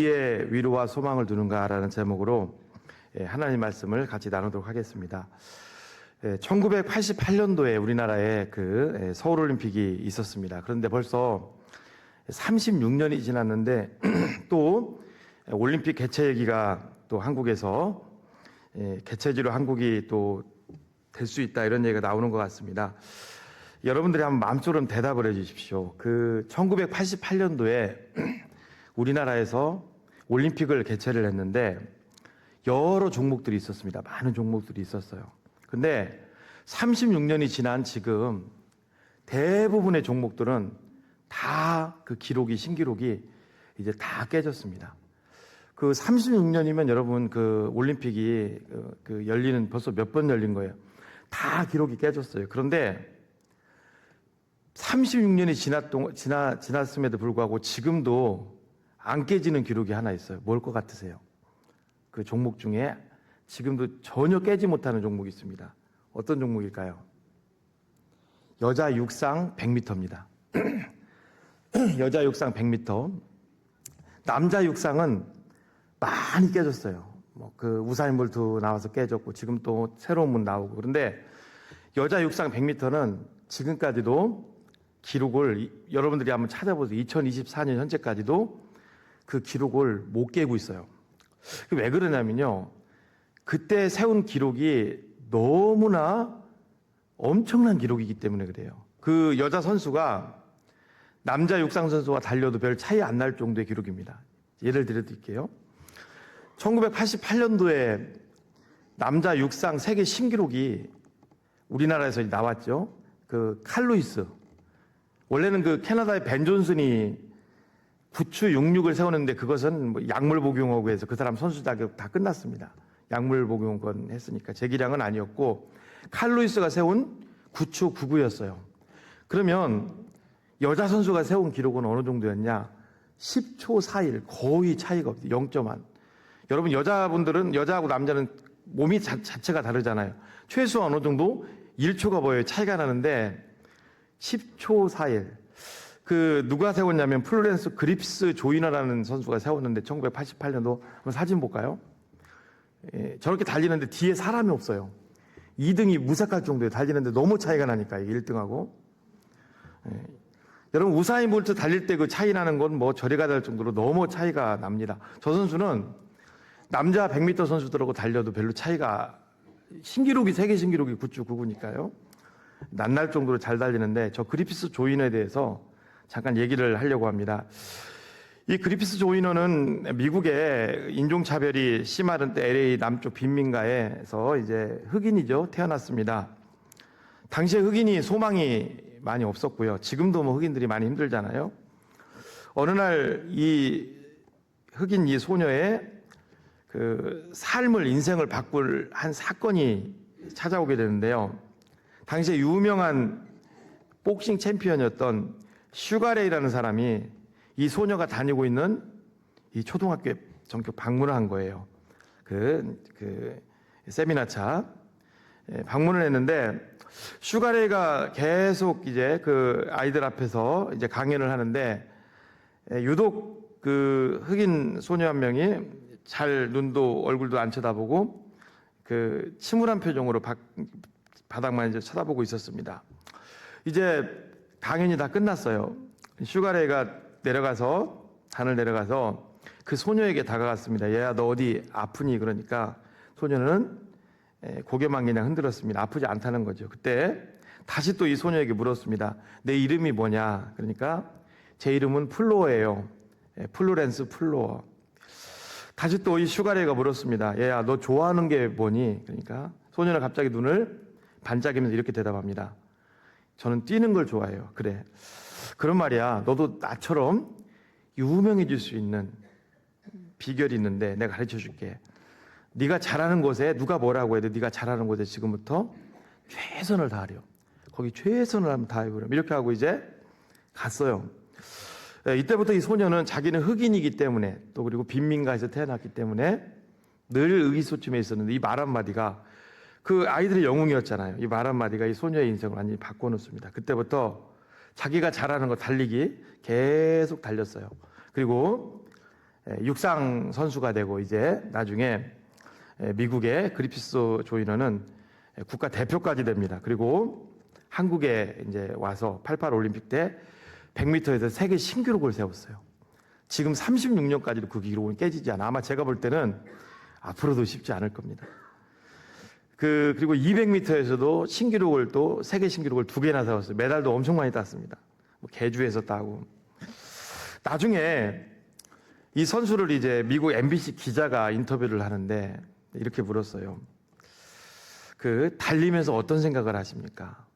어디에 위로와 소망을 두는가라는 제목으로 하나님 말씀을 같이 나누도록 하겠습니다. 1988년도에 우리나라에 그 서울올림픽이 있었습니다. 그런데 벌써 36년이 지났는데 또 올림픽 개최 얘기가 또 한국에서 개최지로 한국이 또 될 수 있다 이런 얘기가 나오는 것 같습니다. 여러분들이 한번 마음속으로 대답을 해 주십시오. 그 1988년도에 우리나라에서 올림픽을 개최를 했는데 여러 종목들이 있었습니다. 많은 종목들이 있었어요. 근데 36년이 지난 지금 대부분의 종목들은 다 그 기록이, 신기록이 이제 다 깨졌습니다. 그 36년이면 여러분 그 올림픽이 그 열리는 벌써 몇 번 열린 거예요. 다 기록이 깨졌어요. 그런데 36년이 지났음에도 불구하고 지금도 안 깨지는 기록이 하나 있어요. 뭘 것 같으세요? 그 종목 중에 지금도 전혀 깨지 못하는 종목이 있습니다. 어떤 종목일까요? 여자 육상 100m입니다. 여자 육상 100m. 남자 육상은 많이 깨졌어요. 그 우사인 볼트 나와서 깨졌고 지금 또 새로운 분 나오고. 그런데 여자 육상 100m는 지금까지도 기록을 여러분들이 한번 찾아보세요. 2024년 현재까지도 그 기록을 못 깨고 있어요. 왜 그러냐면요. 그때 세운 기록이 너무나 엄청난 기록이기 때문에 그래요. 그 여자 선수가 남자 육상 선수와 달려도 별 차이 안 날 정도의 기록입니다. 예를 들어 드릴게요. 1988년도에 남자 육상 세계 신기록이 우리나라에서 나왔죠. 그 칼루이스. 원래는 그 캐나다의 벤 존슨이 9추 66을 세우는데 그것은 뭐 약물 복용하고 해서 그 사람 선수 자격 다 끝났습니다. 약물 복용권 했으니까 제 기량은 아니었고 칼루이스가 세운 9추 99였어요. 그러면 여자 선수가 세운 기록은 어느 정도였냐? 10초 4일 거의 차이가 없어요. 0.1. 여러분 여자분들은 여자하고 남자는 몸이 자체가 다르잖아요. 최소 어느 정도 1초가 보여요. 차이가 나는데 10초 4일. 그 누가 세웠냐면 플로렌스 그립스 조이너라는 선수가 세웠는데 1988년도 한번 사진 볼까요? 저렇게 달리는데 뒤에 사람이 없어요. 2등이 무색할 정도에 달리는데 너무 차이가 나니까 1등하고. 여러분 우사인 볼트 달릴 때 그 차이 나는 건 뭐 저리가 될 정도로 너무 차이가 납니다. 저 선수는 남자 100m 선수들하고 달려도 별로 차이가 신기록이 세계 신기록이 9주 9구니까요. 낱날 정도로 잘 달리는데 저 그리피스 조이너에 대해서 잠깐 얘기를 하려고 합니다. 이 그리피스 조이너는 미국의 인종차별이 심하던 때 LA 남쪽 빈민가에서 이제 흑인이죠. 태어났습니다. 당시에 흑인이 소망이 많이 없었고요. 지금도 뭐 흑인들이 많이 힘들잖아요. 어느 날 이 흑인 이 소녀의 그 삶을 인생을 바꿀 한 사건이 찾아오게 되는데요. 당시에 유명한 복싱 챔피언이었던 슈가레이라는 사람이 이 소녀가 다니고 있는 이 초등학교에 전격 방문을 한 거예요. 그 세미나차 방문을 했는데 슈가레이가 계속 이제 그 아이들 앞에서 이제 강연을 하는데 유독 그 흑인 소녀 한 명이 잘 눈도 얼굴도 안 쳐다보고 그 침울한 표정으로 바닥만 이제 쳐다보고 있었습니다. 이제 강연이 다 끝났어요. 슈가레이가 단을 내려가서 그 소녀에게 다가갔습니다. 얘야 너 어디 아프니? 그러니까 소녀는 고개만 그냥 흔들었습니다. 아프지 않다는 거죠. 그때 다시 또 이 소녀에게 물었습니다. 내 이름이 뭐냐? 그러니까 제 이름은 플로어예요. 플로렌스 플로어. 다시 또 이 슈가레이가 물었습니다. 얘야 너 좋아하는 게 뭐니? 그러니까 소녀는 갑자기 눈을 반짝이면서 이렇게 대답합니다. 저는 뛰는 걸 좋아해요. 그래. 그런 말이야. 너도 나처럼 유명해질 수 있는 비결이 있는데 내가 가르쳐 줄게. 네가 잘하는 곳에 누가 뭐라고 해도 네가 잘하는 곳에 지금부터 최선을 다하렴. 거기 최선을 한번 다해보렴. 이렇게 하고 이제 갔어요. 이때부터 이 소녀는 자기는 흑인이기 때문에 또 그리고 빈민가에서 태어났기 때문에 늘 의기소침해 있었는데 이 말 한마디가 그 아이들의 영웅이었잖아요. 이 말 한마디가 이 소녀의 인생을 완전히 바꿔놓습니다. 그때부터 자기가 잘하는 거 달리기 계속 달렸어요. 그리고 육상 선수가 되고 이제 나중에 미국의 그리피스 조이너는 국가 대표까지 됩니다. 그리고 한국에 이제 와서 88 올림픽 때 100m에서 세계 신기록을 세웠어요. 지금 36년까지도 그 기록은 깨지지 않아. 아마 제가 볼 때는 앞으로도 쉽지 않을 겁니다. 그리고 200m에서도 신기록을 또 세계 신기록을 2개나 세웠어요. 메달도 엄청 많이 땄습니다. 개주에서 따고. 나중에 이 선수를 이제 미국 MBC 기자가 인터뷰를 하는데 이렇게 물었어요. 달리면서 어떤 생각을 하십니까?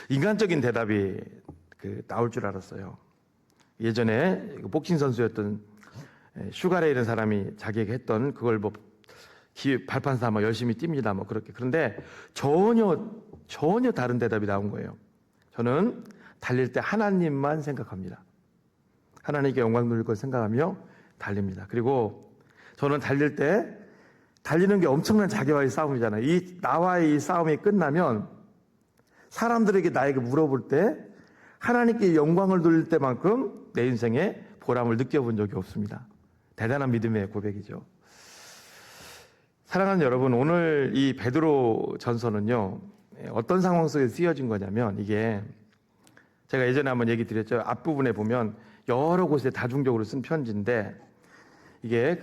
인간적인 대답이 나올 줄 알았어요. 예전에 복싱 선수였던 슈가레이라는 사람이 자기에게 했던 그걸 발판 삼아 열심히 뜁니다. 그렇게. 그런데 전혀 다른 대답이 나온 거예요. 저는 달릴 때 하나님만 생각합니다. 하나님께 영광 돌릴 걸 생각하며 달립니다. 그리고 저는 달릴 때 달리는 게 엄청난 자기와의 싸움이잖아요. 나와의 이 싸움이 끝나면 사람들에게 나에게 물어볼 때 하나님께 영광을 돌릴 때만큼 내 인생에 보람을 느껴본 적이 없습니다. 대단한 믿음의 고백이죠. 사랑하는 여러분, 오늘 이 베드로 전서는요, 어떤 상황 속에 쓰여진 거냐면, 이게 제가 예전에 한번 얘기 드렸죠. 앞부분에 보면 여러 곳에 다중적으로 쓴 편지인데, 이게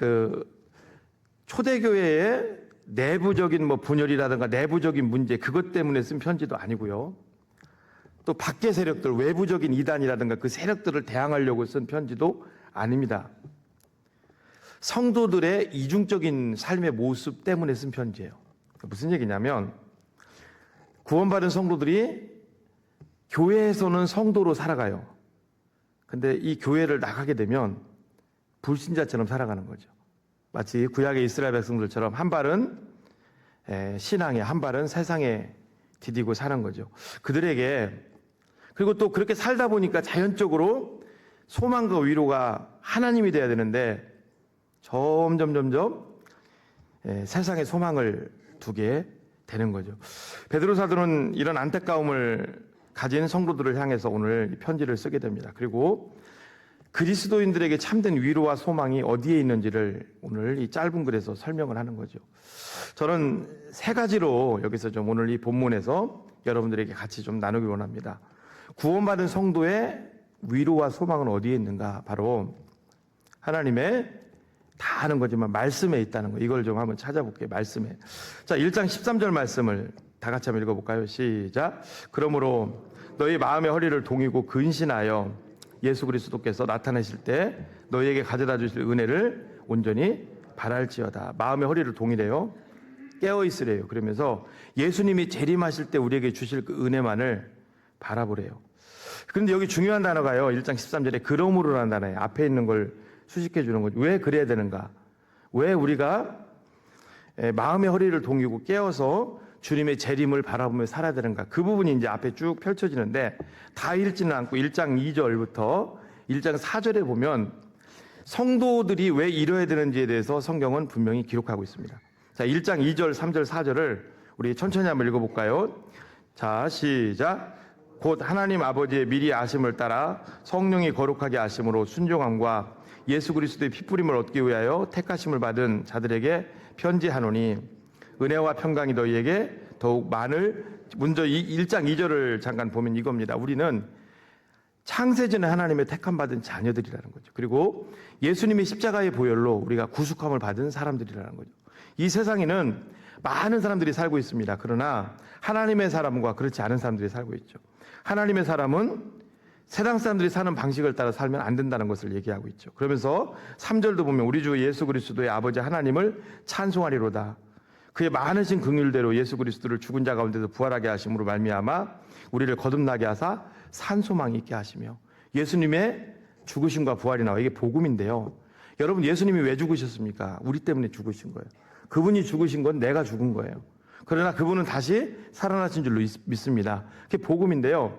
초대교회의 내부적인 분열이라든가 내부적인 문제, 그것 때문에 쓴 편지도 아니고요. 또 밖의 세력들, 외부적인 이단이라든가 그 세력들을 대항하려고 쓴 편지도 아닙니다. 성도들의 이중적인 삶의 모습 때문에 쓴 편지예요. 무슨 얘기냐면, 구원받은 성도들이 교회에서는 성도로 살아가요. 근데 이 교회를 나가게 되면 불신자처럼 살아가는 거죠. 마치 구약의 이스라엘 백성들처럼 한 발은 신앙에, 한 발은 세상에 디디고 사는 거죠. 그들에게, 그리고 또 그렇게 살다 보니까 자연적으로 소망과 위로가 하나님이 돼야 되는데 점점 세상에 소망을 두게 되는 거죠. 베드로 사도는 이런 안타까움을 가진 성도들을 향해서 오늘 이 편지를 쓰게 됩니다. 그리고 그리스도인들에게 참된 위로와 소망이 어디에 있는지를 오늘 이 짧은 글에서 설명을 하는 거죠. 저는 세 가지로 여기서 좀 오늘 이 본문에서 여러분들에게 같이 좀 나누기 원합니다. 구원받은 성도의 위로와 소망은 어디에 있는가? 바로 하나님의 다 아는 거지만 말씀에 있다는 거. 이걸 좀 한번 찾아볼게요. 말씀에. 자, 1장 13절 말씀을 다 같이 한번 읽어볼까요? 시작. 그러므로 너희 마음의 허리를 동이고 근신하여 예수 그리스도께서 나타나실 때 너희에게 가져다 주실 은혜를 온전히 바랄지어다. 마음의 허리를 동이래요. 깨어 있으래요. 그러면서 예수님이 재림하실 때 우리에게 주실 그 은혜만을 바라보래요. 그런데 여기 중요한 단어가요. 1장 13절에 그러므로라는 단어예요. 앞에 있는 걸 수식해 주는 거죠. 왜 그래야 되는가? 왜 우리가 마음의 허리를 동이고 깨어서 주님의 재림을 바라보며 살아야 되는가? 그 부분이 이제 앞에 쭉 펼쳐지는데 다 읽지는 않고 1장 2절부터 1장 4절에 보면 성도들이 왜 이뤄야 되는지에 대해서 성경은 분명히 기록하고 있습니다. 자, 1장 2절, 3절, 4절을 우리 천천히 한번 읽어볼까요? 자, 시작. 곧 하나님 아버지의 미리 아심을 따라 성령이 거룩하게 아심으로 순종함과 예수 그리스도의 피뿌림을 얻기 위하여 택하심을 받은 자들에게 편지하노니 은혜와 평강이 너희에게 더욱 먼저 1장 2절을 잠깐 보면 이겁니다. 우리는 창세전에 하나님의 택함 받은 자녀들이라는 거죠. 그리고 예수님의 십자가의 보혈로 우리가 구속함을 받은 사람들이라는 거죠. 이 세상에는 많은 사람들이 살고 있습니다. 그러나 하나님의 사람과 그렇지 않은 사람들이 살고 있죠. 하나님의 사람은 세상 사람들이 사는 방식을 따라 살면 안 된다는 것을 얘기하고 있죠. 그러면서 3절도 보면 우리 주 예수 그리스도의 아버지 하나님을 찬송하리로다. 그의 많으신 긍휼대로 예수 그리스도를 죽은 자 가운데서 부활하게 하심으로 말미암아 우리를 거듭나게 하사 산소망이 있게 하시며. 예수님의 죽으심과 부활이 나와. 이게 복음인데요. 여러분, 예수님이 왜 죽으셨습니까? 우리 때문에 죽으신 거예요. 그분이 죽으신 건 내가 죽은 거예요. 그러나 그분은 다시 살아나신 줄로 믿습니다. 그게 복음인데요.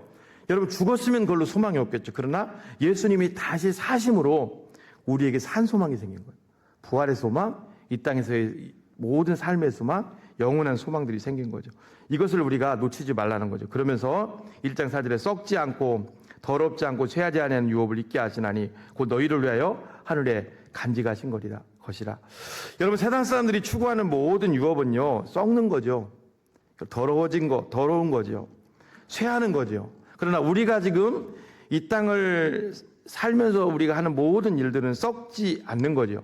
여러분, 죽었으면 그걸로 소망이 없겠죠. 그러나 예수님이 다시 사심으로 우리에게 산소망이 생긴 거예요. 부활의 소망, 이 땅에서의 모든 삶의 소망, 영원한 소망들이 생긴 거죠. 이것을 우리가 놓치지 말라는 거죠. 그러면서 1장 4절에 썩지 않고 더럽지 않고 쇠하지 아니하는 유업을 잊게 하시나니 곧 너희를 위하여 하늘에 간직하신 것이라. 여러분, 세상 사람들이 추구하는 모든 유업은요, 썩는 거죠. 더러운 거죠. 쇠하는 거죠. 그러나 우리가 지금 이 땅을 살면서 우리가 하는 모든 일들은 썩지 않는 거죠.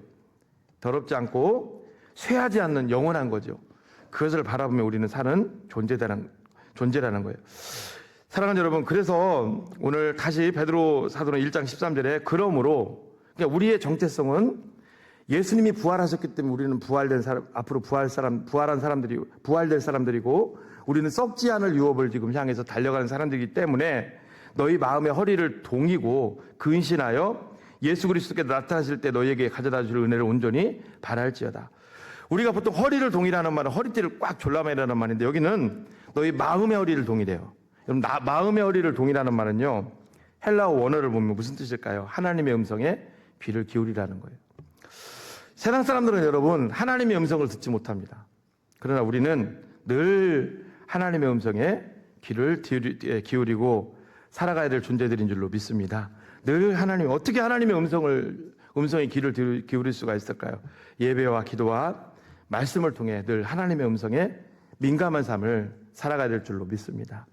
더럽지 않고 쇠하지 않는 영원한 거죠. 그것을 바라보며 우리는 사는 존재라는 거예요. 사랑하는 여러분, 그래서 오늘 다시 베드로 사도는 1장 13절에 그러므로, 그러니까 우리의 정체성은 예수님이 부활하셨기 때문에 우리는 앞으로 부활될 사람들이고, 우리는 썩지 않을 유업을 지금 향해서 달려가는 사람들이기 때문에 너희 마음의 허리를 동이고 근신하여 예수 그리스도께서 나타나실 때 너희에게 가져다 줄 은혜를 온전히 바랄지어다. 우리가 보통 허리를 동이라는 말은 허리띠를 꽉 졸라매라는 말인데, 여기는 너희 마음의 허리를 동이래요. 여러분, 마음의 허리를 동이라는 말은요, 헬라어 원어를 보면 무슨 뜻일까요? 하나님의 음성에 귀를 기울이라는 거예요. 세상 사람들은 여러분, 하나님의 음성을 듣지 못합니다. 그러나 우리는 늘 하나님의 음성에 귀를 기울이고 살아가야 될 존재들인 줄로 믿습니다. 늘 어떻게 하나님의 음성에 귀를 기울일 수가 있을까요? 예배와 기도와 말씀을 통해 늘 하나님의 음성에 민감한 삶을 살아가야 될 줄로 믿습니다.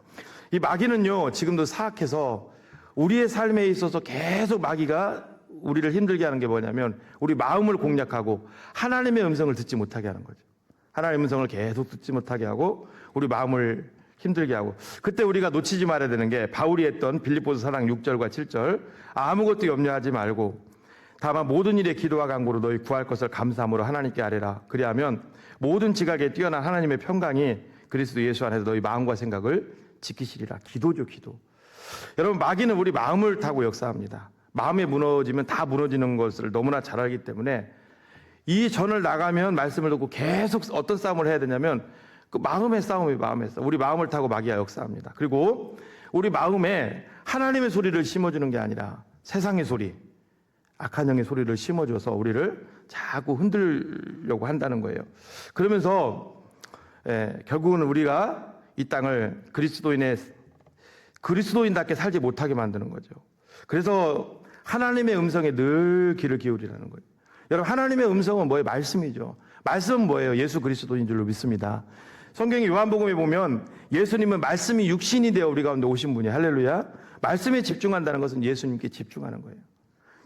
이 마귀는요, 지금도 사악해서 우리의 삶에 있어서 계속 마귀가 우리를 힘들게 하는 게 뭐냐면, 우리 마음을 공략하고 하나님의 음성을 듣지 못하게 하는 거죠. 하나님의 음성을 계속 듣지 못하게 하고 우리 마음을 힘들게 하고, 그때 우리가 놓치지 말아야 되는 게 바울이 했던 빌립보서 4장 6절과 7절, 아무것도 염려하지 말고 다만 모든 일에 기도와 간구로 너희 구할 것을 감사함으로 하나님께 아뢰라. 그리하면 모든 지각에 뛰어난 하나님의 평강이 그리스도 예수 안에서 너희 마음과 생각을 지키시리라. 기도죠, 기도. 여러분, 마귀는 우리 마음을 타고 역사합니다. 마음에 무너지면 다 무너지는 것을 너무나 잘 알기 때문에 이 전을 나가면 말씀을 듣고 계속 어떤 싸움을 해야 되냐면, 그 마음의 싸움이 마음의 싸움. 우리 마음을 타고 마귀가 역사합니다. 그리고 우리 마음에 하나님의 소리를 심어주는 게 아니라 세상의 소리, 악한 영의 소리를 심어줘서 우리를 자꾸 흔들려고 한다는 거예요. 그러면서 결국은 우리가 이 땅을 그리스도인답게 살지 못하게 만드는 거죠. 그래서 하나님의 음성에 늘 귀를 기울이라는 거예요. 여러분, 하나님의 음성은 뭐예요? 말씀이죠. 말씀은 뭐예요? 예수 그리스도인 줄로 믿습니다. 성경의 요한복음에 보면 예수님은 말씀이 육신이 되어 우리 가운데 오신 분이에요. 할렐루야. 말씀에 집중한다는 것은 예수님께 집중하는 거예요.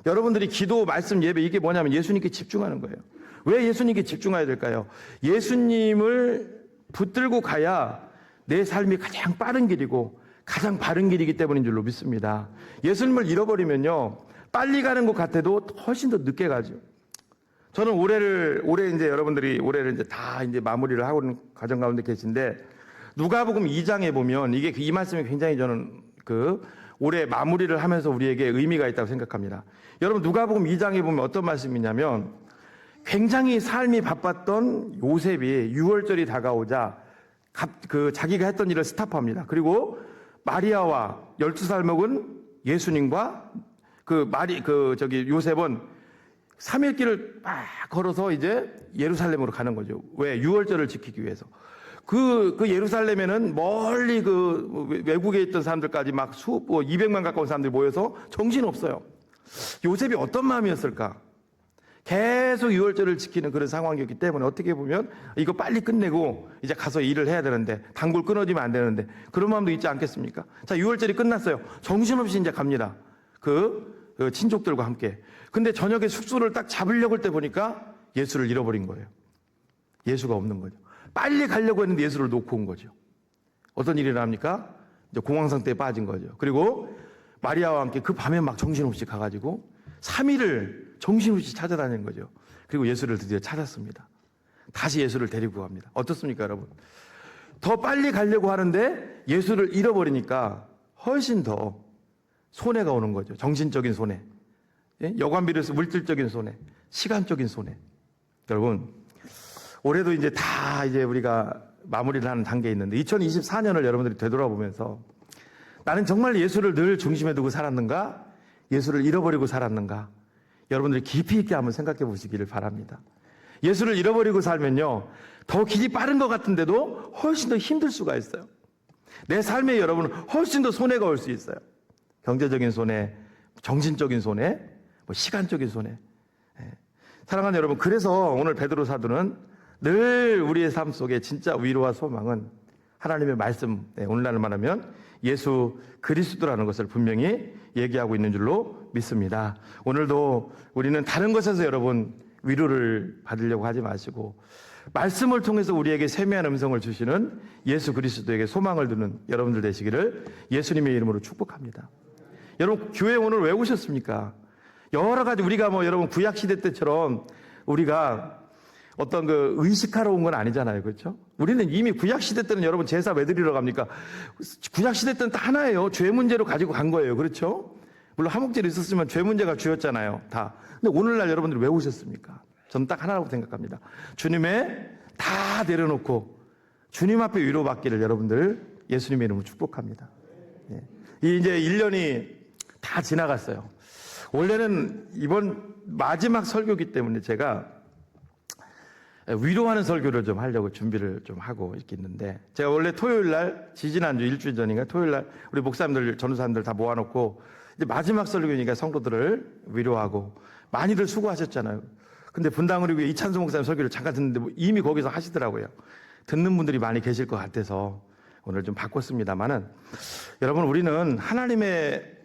여러분들이 기도, 말씀, 예배, 이게 뭐냐면 예수님께 집중하는 거예요. 왜 예수님께 집중해야 될까요? 예수님을 붙들고 가야 내 삶이 가장 빠른 길이고 가장 바른 길이기 때문인 줄로 믿습니다. 예수님을 잃어버리면요, 빨리 가는 것 같아도 훨씬 더 늦게 가죠. 저는 올해 이제 여러분들이 올해를 이제 다 이제 마무리를 하고 있는 과정 가운데 계신데, 누가복음 2장에 보면 이 말씀이 굉장히 저는 올해 마무리를 하면서 우리에게 의미가 있다고 생각합니다. 여러분, 누가복음 2장에 보면 어떤 말씀이냐면, 굉장히 삶이 바빴던 요셉이 6월절이 다가오자 자기가 했던 일을 스탑합니다. 그리고 마리아와 12살 먹은 예수님과 요셉은 3일 길을 막 걸어서 이제 예루살렘으로 가는 거죠. 왜? 6월절을 지키기 위해서. 그 예루살렘에는 멀리 외국에 있던 사람들까지 막 200만 가까운 사람들이 모여서 정신없어요. 요셉이 어떤 마음이었을까? 계속 6월절을 지키는 그런 상황이었기 때문에 어떻게 보면 이거 빨리 끝내고 이제 가서 일을 해야 되는데, 단골 끊어지면 안 되는데, 그런 마음도 있지 않겠습니까? 자, 6월절이 끝났어요. 정신없이 이제 갑니다. 그 친족들과 함께. 근데 저녁에 숙소를 딱 잡으려고 할 때 보니까 예수를 잃어버린 거예요. 예수가 없는 거죠. 빨리 가려고 했는데 예수를 놓고 온 거죠. 어떤 일이 일어납니까? 이제 공황 상태에 빠진 거죠. 그리고 마리아와 함께 그 밤에 막 정신없이 가가지고 3일을 정신없이 찾아다니는 거죠. 그리고 예수를 드디어 찾았습니다. 다시 예수를 데리고 갑니다. 어떻습니까, 여러분? 더 빨리 가려고 하는데 예수를 잃어버리니까 훨씬 더 손해가 오는 거죠. 정신적인 손해, 여관비로서 물질적인 손해, 시간적인 손해. 여러분, 올해도 이제 다 우리가 마무리를 하는 단계에 있는데, 2024년을 여러분들이 되돌아보면서 나는 정말 예수를 늘 중심에 두고 살았는가? 예수를 잃어버리고 살았는가? 여러분들이 깊이 있게 한번 생각해 보시기를 바랍니다. 예수를 잃어버리고 살면요, 더 길이 빠른 것 같은데도 훨씬 더 힘들 수가 있어요. 내 삶에 여러분 훨씬 더 손해가 올 수 있어요. 경제적인 손해, 정신적인 손해, 시간적인 손해. 사랑하는 여러분, 그래서 오늘 베드로 사도는 늘 우리의 삶 속에 진짜 위로와 소망은 하나님의 말씀, 오늘날을 말하면 예수 그리스도라는 것을 분명히 얘기하고 있는 줄로 믿습니다. 오늘도 우리는 다른 것에서 여러분 위로를 받으려고 하지 마시고 말씀을 통해서 우리에게 세미한 음성을 주시는 예수 그리스도에게 소망을 두는 여러분들 되시기를 예수님의 이름으로 축복합니다. 여러분, 교회 오늘 왜 오셨습니까? 여러 가지 우리가 여러분 구약시대 때처럼 우리가 어떤 의식하러 온 건 아니잖아요. 그렇죠? 우리는 이미 구약시대 때는 여러분 제사 왜 드리러 갑니까? 구약시대 때는 딱 하나예요. 죄 문제로 가지고 간 거예요. 그렇죠? 물론 화목제로 있었으면 죄 문제가 주였잖아요. 다. 근데 오늘날 여러분들이 왜 오셨습니까? 저는 딱 하나라고 생각합니다. 주님의 다 내려놓고 주님 앞에 위로받기를 여러분들 예수님의 이름으로 축복합니다. 예. 이제 1년이 다 지나갔어요. 원래는 이번 마지막 설교기 때문에 제가 위로하는 설교를 좀 하려고 준비를 좀 하고 이렇게 있는데, 제가 원래 토요일 날, 지지난주 일주일 전인가 토요일 날 우리 목사님들, 전도사님들 다 모아놓고 이제 마지막 설교니까 성도들을 위로하고 많이들 수고하셨잖아요. 근데 분당을 위해 이찬수 목사님 설교를 잠깐 듣는데 이미 거기서 하시더라고요. 듣는 분들이 많이 계실 것 같아서 오늘 좀 바꿨습니다만은, 여러분 우리는 하나님의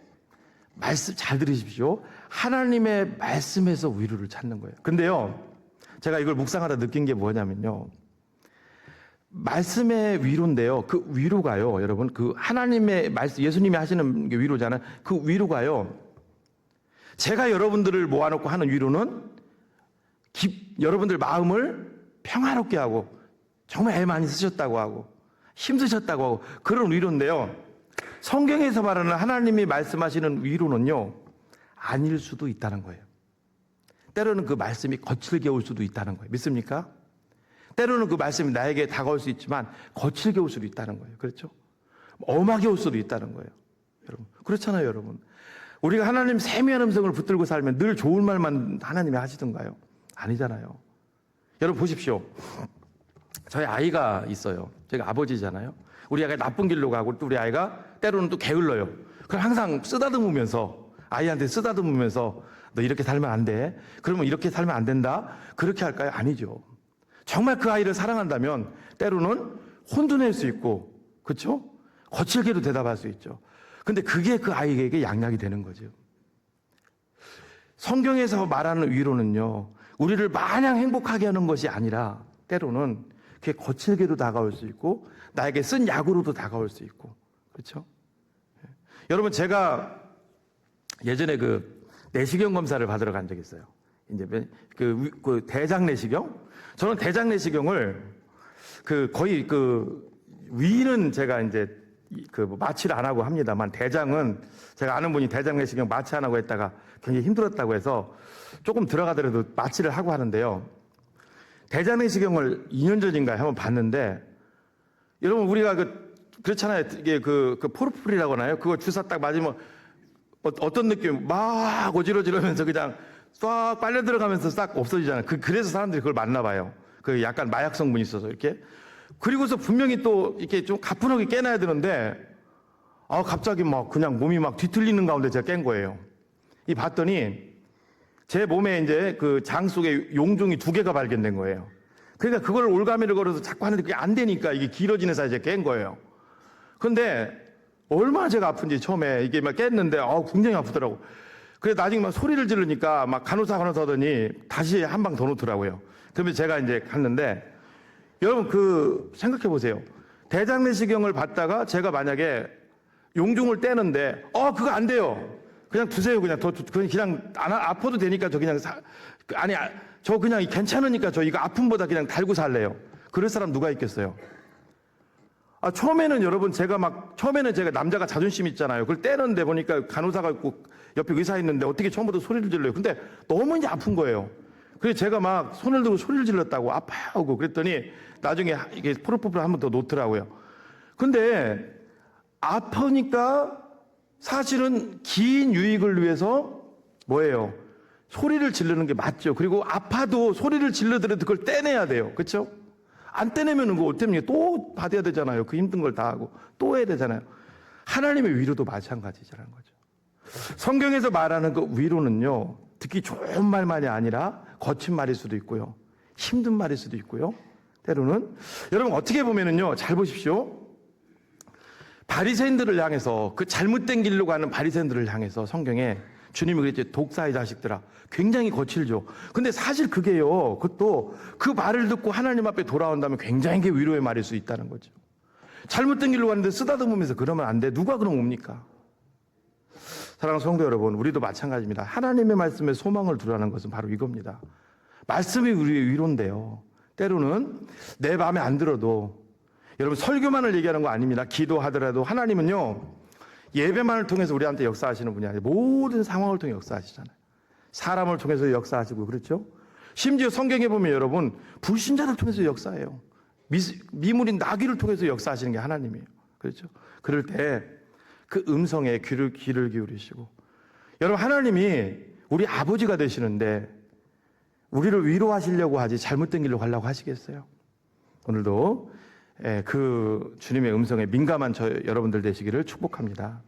말씀 잘 들으십시오. 하나님의 말씀에서 위로를 찾는 거예요. 근데요, 제가 이걸 묵상하다 느낀 게 뭐냐면요, 말씀의 위로인데요, 그 위로가요, 여러분, 그 하나님의 말씀, 예수님이 하시는 게 위로잖아요. 그 위로가요, 제가 여러분들을 모아놓고 하는 위로는 여러분들 마음을 평화롭게 하고 정말 애 많이 쓰셨다고 하고 힘쓰셨다고 하고 그런 위로인데요, 성경에서 말하는 하나님이 말씀하시는 위로는요, 아닐 수도 있다는 거예요. 때로는 그 말씀이 거칠게 올 수도 있다는 거예요. 믿습니까? 때로는 그 말씀이 나에게 다가올 수 있지만 거칠게 올 수도 있다는 거예요. 그렇죠? 엄하게 올 수도 있다는 거예요. 여러분, 그렇잖아요. 여러분, 우리가 하나님 세미한 음성을 붙들고 살면 늘 좋은 말만 하나님이 하시던가요? 아니잖아요. 여러분 보십시오. 저희 아이가 있어요. 제가 아버지잖아요. 우리 아이가 나쁜 길로 가고 또 우리 아이가 때로는 또 게을러요. 그럼 항상 쓰다듬으면서, 아이한테 쓰다듬으면서 너 이렇게 살면 안 돼. 그러면 이렇게 살면 안 된다. 그렇게 할까요? 아니죠. 정말 그 아이를 사랑한다면 때로는 혼돈할 수 있고, 그렇죠? 거칠게도 대답할 수 있죠. 근데 그게 그 아이에게 양약이 되는 거죠. 성경에서 말하는 위로는요, 우리를 마냥 행복하게 하는 것이 아니라 때로는 그게 거칠게도 다가올 수 있고 나에게 쓴 약으로도 다가올 수 있고, 그렇죠? 여러분, 제가 예전에 내시경 검사를 받으러 간 적이 있어요. 이제 그 대장 내시경? 저는 대장 내시경을 거의 위는 제가 이제 마취를 안 하고 합니다만, 대장은 제가 아는 분이 대장 내시경 마취 안 하고 했다가 굉장히 힘들었다고 해서 조금 들어가더라도 마취를 하고 하는데요. 대장 내시경을 2년 전인가에 한번 봤는데, 여러분 우리가 그렇잖아요. 이게 포르풀이라고 하나요? 그거 주사 딱 맞으면 어떤 느낌? 막 어지러지면서 그냥 싹 빨려 들어가면서 싹 없어지잖아요. 그래서 사람들이 그걸 맞나 봐요. 약간 마약 성분이 있어서 이렇게. 그리고서 분명히 또 이렇게 좀 가뿐하게 깨놔야 되는데, 갑자기 그냥 몸이 뒤틀리는 가운데 제가 깬 거예요. 봤더니 제 몸에 이제 장 속에 용종이 2개가 발견된 거예요. 그러니까 그걸 올가미를 걸어서 자꾸 하는데 그게 안 되니까 이게 길어지는 사이에 제가 깬 거예요. 근데 얼마나 제가 아픈지 처음에 이게 깼는데 굉장히 아프더라고. 그래서 나중에 소리를 지르니까 간호사 하더니 다시 한 방 더 놓더라고요. 그러면 제가 이제 갔는데, 여러분 생각해 보세요. 대장 내시경을 받다가 제가 만약에 용종을 떼는데 그거 안 돼요. 그냥 두세요. 그냥 아파도 되니까 저 그냥 저 그냥 괜찮으니까 저 이거 아픔보다 그냥 달고 살래요. 그럴 사람 누가 있겠어요? 처음에는 여러분 제가 남자가 자존심 있잖아요. 그걸 떼는데 보니까 간호사가 있고 옆에 의사 있는데 어떻게 처음부터 소리를 질러요. 근데 너무 이제 아픈 거예요. 그래서 제가 손을 들고 소리를 질렀다고 아파하고 그랬더니 나중에 이게 프로포폴을 한 번 더 놓더라고요. 근데 아프니까 사실은 긴 유익을 위해서 뭐예요? 소리를 지르는 게 맞죠. 그리고 아파도 소리를 질러더라도 그걸 떼내야 돼요. 그렇죠? 안 떼내면 그거 어떻게 또 받아야 되잖아요. 그 힘든 걸 다 하고 또 해야 되잖아요. 하나님의 위로도 마찬가지라는 거죠. 성경에서 말하는 그 위로는요, 듣기 좋은 말만이 아니라 거친 말일 수도 있고요. 힘든 말일 수도 있고요. 때로는 여러분 어떻게 보면은요. 잘 보십시오. 바리새인들을 향해서 그 잘못된 길로 가는 바리새인들을 향해서 성경에 주님이 그랬죠. 독사의 자식들아. 굉장히 거칠죠. 근데 사실 그게요. 그것도 그 말을 듣고 하나님 앞에 돌아온다면 굉장히 위로의 말일 수 있다는 거죠. 잘못된 길로 가는데 쓰다듬으면서 그러면 안 돼. 누가 그럼 옵니까? 사랑하는 성도 여러분, 우리도 마찬가지입니다. 하나님의 말씀에 소망을 두라는 것은 바로 이겁니다. 말씀이 우리의 위로인데요. 때로는 내 마음에 안 들어도 여러분 설교만을 얘기하는 거 아닙니다. 기도하더라도 하나님은요. 예배만을 통해서 우리한테 역사하시는 분이 아니에요. 모든 상황을 통해 역사하시잖아요. 사람을 통해서 역사하시고 그렇죠? 심지어 성경에 보면 여러분 불신자를 통해서 역사해요. 미물인 나귀를 통해서 역사하시는 게 하나님이에요. 그렇죠? 그럴 때 그 음성에 귀를 기울이시고 여러분 하나님이 우리 아버지가 되시는데 우리를 위로하시려고 하지 잘못된 길로 가려고 하시겠어요? 오늘도 그 주님의 음성에 민감한 여러분들 되시기를 축복합니다.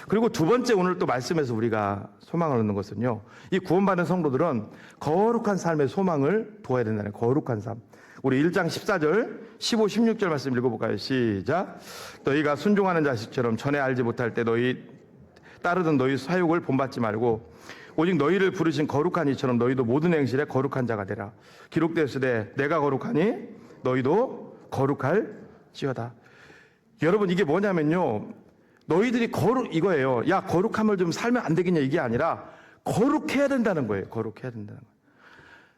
그리고 두 번째 오늘 또 말씀에서 우리가 소망을 얻는 것은요. 이 구원받은 성도들은 거룩한 삶의 소망을 두어야 된다는 거룩한 삶. 우리 1장 14절, 15, 16절 말씀 읽어볼까요? 시작. 너희가 순종하는 자식처럼 전에 알지 못할 때 따르던 너희 사욕을 본받지 말고 오직 너희를 부르신 거룩한 이처럼 너희도 모든 행실에 거룩한 자가 되라. 기록되었으되 내가 거룩하니 너희도 거룩할지어다. 여러분 이게 뭐냐면요. 너희들이 이거예요. 야 거룩함을 좀 살면 안 되겠냐 이게 아니라 거룩해야 된다는 거예요. 거룩해야 된다는 거예요.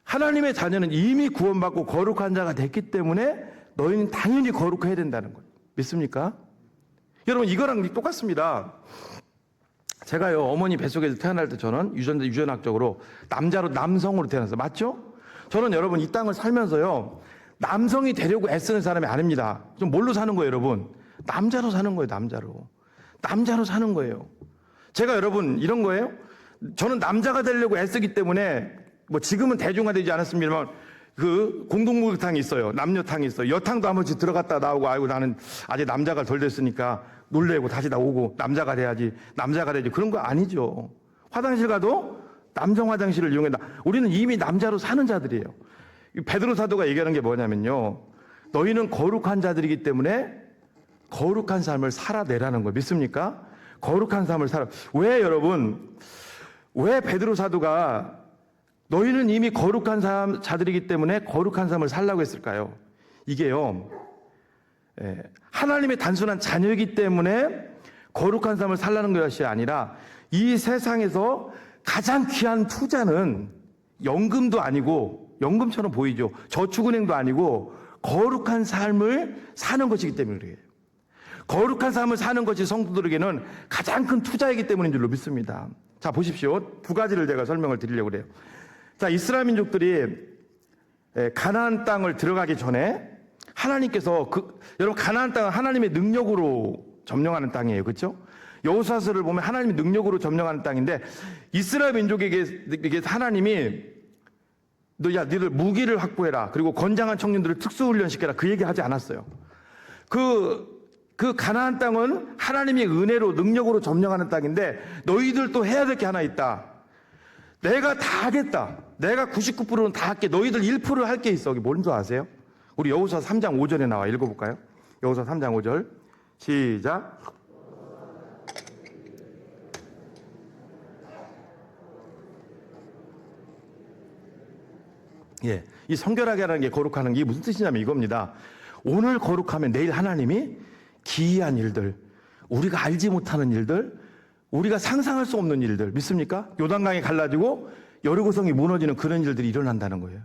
하나님의 자녀는 이미 구원받고 거룩한 자가 됐기 때문에 너희는 당연히 거룩해야 된다는 거예요. 믿습니까? 여러분 이거랑 똑같습니다. 제가요 어머니 뱃속에서 태어날 때 저는 유전학적으로 남성으로 태어났어요. 맞죠? 저는 여러분 이 땅을 살면서요 남성이 되려고 애쓰는 사람이 아닙니다. 좀 뭘로 사는 거예요 여러분? 남자로 사는 거예요. 남자로 사는 거예요. 제가 여러분 이런 거예요. 저는 남자가 되려고 애쓰기 때문에 뭐 지금은 대중화되지 않았습니다만 그 공동목욕탕이 있어요. 남녀탕이 있어요. 여탕도 한 번씩 들어갔다 나오고 아이고 나는 아직 남자가 덜 됐으니까 놀래고 다시 나오고 남자가 돼야지 그런 거 아니죠. 화장실 가도 남성 화장실을 이용한다. 우리는 이미 남자로 사는 자들이에요. 베드로 사도가 얘기하는 게 뭐냐면요. 너희는 거룩한 자들이기 때문에 거룩한 삶을 살아내라는 거예요. 믿습니까? 거룩한 삶을 왜 여러분 왜 베드로 사도가 너희는 이미 거룩한 자들이기 때문에 거룩한 삶을 살라고 했을까요? 이게요. 하나님의 단순한 자녀이기 때문에 거룩한 삶을 살라는 것이 아니라 이 세상에서 가장 귀한 투자는 연금도 아니고 연금처럼 보이죠. 저축은행도 아니고 거룩한 삶을 사는 것이기 때문에 그래요. 거룩한 삶을 사는 것이 성도들에게는 가장 큰 투자이기 때문인 줄로 믿습니다. 자 보십시오. 두 가지를 제가 설명을 드리려고 그래요. 자 이스라엘 민족들이 가나안 땅을 들어가기 전에 하나님께서 여러분 가나안 땅은 하나님의 능력으로 점령하는 땅이에요. 그렇죠? 여호수아서를 보면 하나님의 능력으로 점령하는 땅인데 이스라엘 민족에게 하나님이 너희들 무기를 확보해라. 그리고 건장한 청년들을 특수훈련시켜라. 그 얘기 하지 않았어요. 그 가나안 땅은 하나님의 은혜로 능력으로 점령하는 땅인데 너희들도 해야 될 게 하나 있다. 내가 다 하겠다. 내가 99%는 다 할게. 너희들 1%를 할 게 있어. 이게 뭔지 아세요? 우리 여호수아 3장 5절에 나와 읽어볼까요? 여호수아 3장 5절 시작. 예, 이 성결하게 하는 게 거룩하는 게 무슨 뜻이냐면 이겁니다. 오늘 거룩하면 내일 하나님이 기이한 일들, 우리가 알지 못하는 일들, 우리가 상상할 수 없는 일들 믿습니까? 요단강이 갈라지고 여리고성이 무너지는 그런 일들이 일어난다는 거예요.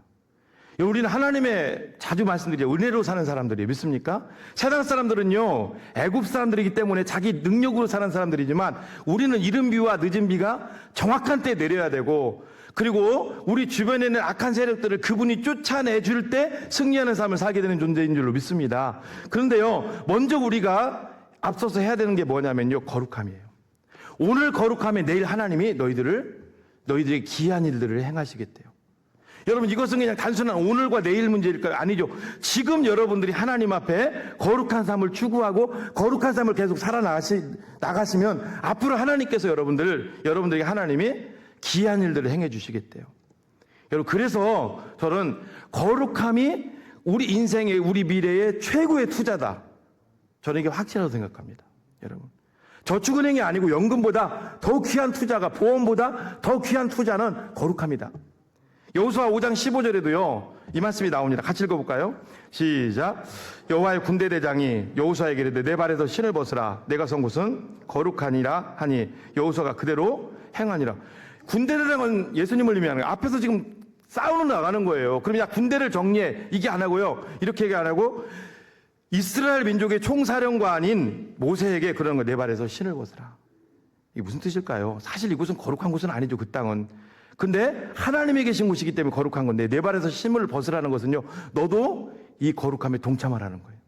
우리는 하나님의 자주 말씀드려요. 은혜로 사는 사람들이에요. 믿습니까? 세상 사람들은요 애굽 사람들이기 때문에 자기 능력으로 사는 사람들이지만 우리는 이른 비와 늦은 비가 정확한 때에 내려야 되고 그리고 우리 주변에 있는 악한 세력들을 그분이 쫓아내줄 때 승리하는 삶을 살게 되는 존재인 줄로 믿습니다. 그런데요 먼저 우리가 앞서서 해야 되는 게 뭐냐면요 거룩함이에요. 오늘 거룩하면 내일 하나님이 너희들의 기이한 일들을 행하시겠대요. 여러분 이것은 그냥 단순한 오늘과 내일 문제일까요? 아니죠. 지금 여러분들이 하나님 앞에 거룩한 삶을 추구하고 거룩한 삶을 계속 살아나가시면 앞으로 하나님께서 여러분들에게 하나님이 기이한 일들을 행해 주시겠대요. 여러분, 그래서 저는 거룩함이 우리 인생의, 우리 미래의 최고의 투자다. 저는 이게 확실하다고 생각합니다. 여러분, 저축은행이 아니고 연금보다 더 귀한 투자가, 보험보다 더 귀한 투자는 거룩합니다. 여호수아 5장 15절에도요 이 말씀이 나옵니다. 같이 읽어볼까요? 시작. 여호와의 군대 대장이 여호수아에게 이르되 내 발에서 신을 벗으라. 내가 선 곳은 거룩하니라 하니 여호수아가 그대로 행하니라. 군대 대장은 예수님을 의미하는 거예요. 앞에서 지금 싸우는 나가는 거예요. 그럼 야, 군대를 정리해. 이게 안 하고요, 이렇게 얘기 안 하고 이스라엘 민족의 총사령관인 모세에게 그러는 거예요. 내 발에서 신을 벗으라. 이게 무슨 뜻일까요? 사실 이곳은 거룩한 곳은 아니죠. 그 땅은. 근데 하나님이 계신 곳이기 때문에 거룩한 건데, 내 발에서 신을 벗으라는 것은요, 너도 이 거룩함에 동참하라는 거예요.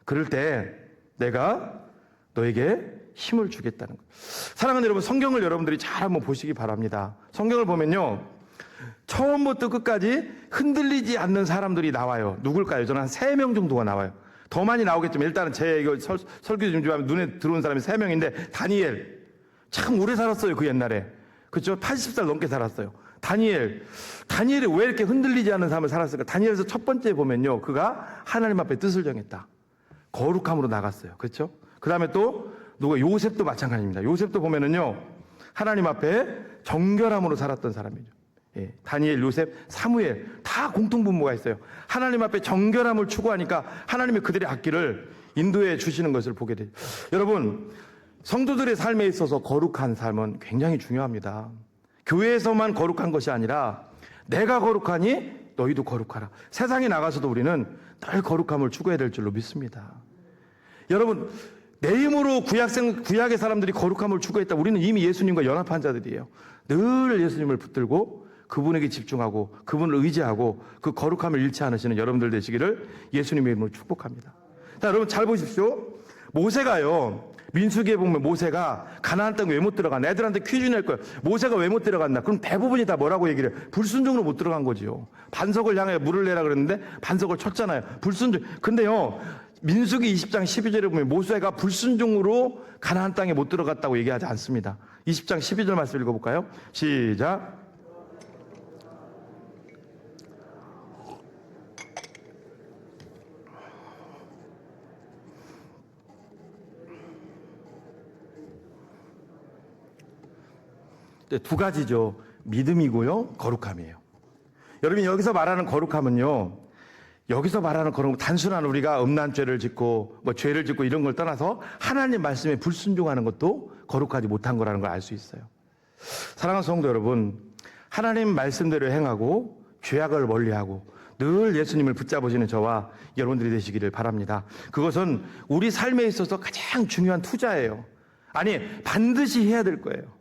그럴 때 내가 너에게 힘을 주겠다는 거예요. 사랑하는 여러분, 성경을 여러분들이 잘 한번 보시기 바랍니다. 성경을 보면요, 처음부터 끝까지 흔들리지 않는 사람들이 나와요. 누굴까요? 저는 한 3명 정도가 나와요. 더 많이 나오겠지만 일단은 제 이거 설교 좀 하면 눈에 들어온 사람이 3명인데, 다니엘. 참 오래 살았어요, 그 옛날에. 그렇죠? 80살 넘게 살았어요. 다니엘이 왜 이렇게 흔들리지 않는 삶을 살았을까? 다니엘에서 첫 번째 보면요, 그가 하나님 앞에 뜻을 정했다. 거룩함으로 나갔어요. 그렇죠? 그 다음에 또 누가, 요셉도 마찬가지입니다. 요셉도 보면은요, 하나님 앞에 정결함으로 살았던 사람이죠. 예, 다니엘, 요셉, 사무엘 다 공통분모가 있어요. 하나님 앞에 정결함을 추구하니까 하나님이 그들의 앞길을 인도해 주시는 것을 보게 돼요. 여러분, 성도들의 삶에 있어서 거룩한 삶은 굉장히 중요합니다. 교회에서만 거룩한 것이 아니라 내가 거룩하니 너희도 거룩하라. 세상에 나가서도 우리는 늘 거룩함을 추구해야 될 줄로 믿습니다. 여러분, 내 힘으로 구약의 사람들이 거룩함을 추구했다. 우리는 이미 예수님과 연합한 자들이에요. 늘 예수님을 붙들고 그분에게 집중하고 그분을 의지하고 그 거룩함을 잃지 않으시는 여러분들 되시기를 예수님의 이름으로 축복합니다. 자, 여러분 잘 보십시오. 모세가요, 민수기에 보면 모세가 가나안 땅에 왜 못 들어갔나? 애들한테 퀴즈 낼 거예요. 모세가 왜 못 들어갔나? 그럼 대부분이 다 뭐라고 얘기를 해요? 불순종으로 못 들어간 거지요. 반석을 향해 물을 내라 그랬는데 반석을 쳤잖아요. 불순종. 근데요, 민수기 20장 12절에 보면 모세가 불순종으로 가나안 땅에 못 들어갔다고 얘기하지 않습니다. 20장 12절 말씀 읽어볼까요? 시작. 두 가지죠. 믿음이고요, 거룩함이에요. 여러분, 여기서 말하는 거룩함은요, 여기서 말하는 거룩함은 단순한 우리가 음란죄를 짓고 죄를 짓고 이런 걸 떠나서 하나님 말씀에 불순종하는 것도 거룩하지 못한 거라는 걸 알 수 있어요. 사랑하는 성도 여러분, 하나님 말씀대로 행하고 죄악을 멀리하고 늘 예수님을 붙잡으시는 저와 여러분들이 되시기를 바랍니다. 그것은 우리 삶에 있어서 가장 중요한 투자예요. 아니, 반드시 해야 될 거예요.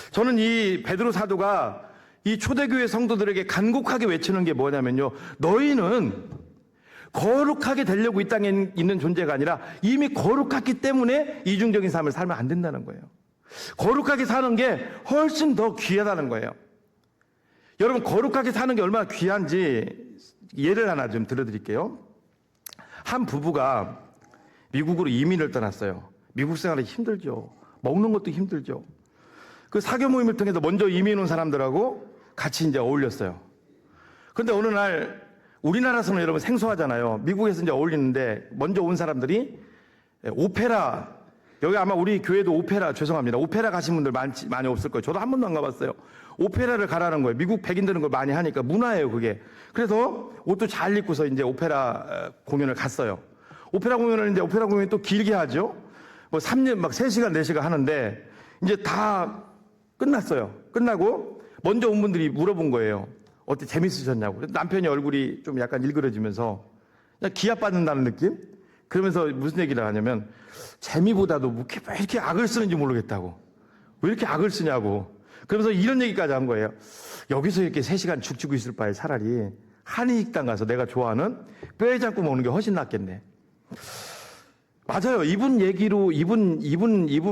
저는 이 베드로 사도가 이 초대교회 성도들에게 간곡하게 외치는 게 뭐냐면요, 너희는 거룩하게 되려고 이 땅에 있는 존재가 아니라 이미 거룩했기 때문에 이중적인 삶을 살면 안 된다는 거예요. 거룩하게 사는 게 훨씬 더 귀하다는 거예요. 여러분, 거룩하게 사는 게 얼마나 귀한지 예를 하나 좀 들어드릴게요. 한 부부가 미국으로 이민을 떠났어요. 미국 생활이 힘들죠. 먹는 것도 힘들죠. 그 사교 모임을 통해서 먼저 이민 온 사람들하고 같이 이제 어울렸어요. 그런데 어느 날, 우리나라에서는 여러분 생소하잖아요. 미국에서 이제 어울리는데 먼저 온 사람들이 오페라, 여기 아마 우리 교회도 오페라, 죄송합니다, 오페라 가신 분들 많이 없을 거예요. 저도 한 번도 안 가봤어요. 오페라를 가라는 거예요. 미국 백인들은 그걸 많이 하니까 문화예요, 그게. 그래서 옷도 잘 입고서 이제 오페라 공연을 갔어요. 오페라 공연이 또 길게 하죠. 뭐 3년, 막 3시간, 4시간 하는데 이제 다 끝났어요. 끝나고 먼저 온 분들이 물어본 거예요. 어때, 재밌으셨냐고. 남편이 얼굴이 좀 약간 일그러지면서 그냥 기합받는다는 느낌? 그러면서 무슨 얘기를 하냐면, 재미보다도 왜 이렇게 악을 쓰는지 모르겠다고. 왜 이렇게 악을 쓰냐고. 그러면서 이런 얘기까지 한 거예요. 여기서 이렇게 3시간 죽치고 있을 바에 차라리 한의식당 가서 내가 좋아하는 뼈에 잡고 먹는 게 훨씬 낫겠네. 맞아요. 이분 얘기로, 이분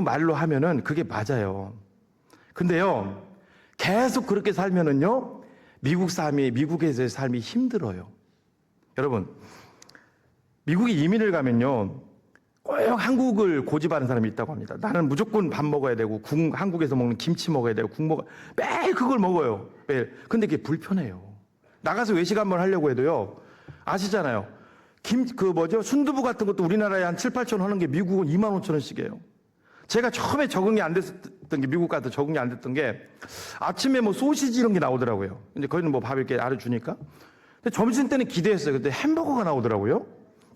말로 하면은 그게 맞아요. 근데요, 계속 그렇게 살면은요, 미국에서의 삶이 힘들어요. 여러분, 미국에 이민을 가면요, 꼭 한국을 고집하는 사람이 있다고 합니다. 나는 무조건 밥 먹어야 되고 한국에서 먹는 김치 먹어야 되고 매일 그걸 먹어요. 매일. 근데 그게 불편해요. 나가서 외식 한번 하려고 해도요. 아시잖아요. 순두부 같은 것도 우리나라에 한 7, 8천 원 하는 게 미국은 2만 5천 원씩이에요. 제가 처음에 적응이 안 됐던 게 미국 가서 적응이 안 됐던 게 아침에 뭐 소시지 이런 게 나오더라고요. 근데 거기는 뭐 밥 이렇게 알아주니까. 근데 점심 때는 기대했어요. 근데 햄버거가 나오더라고요.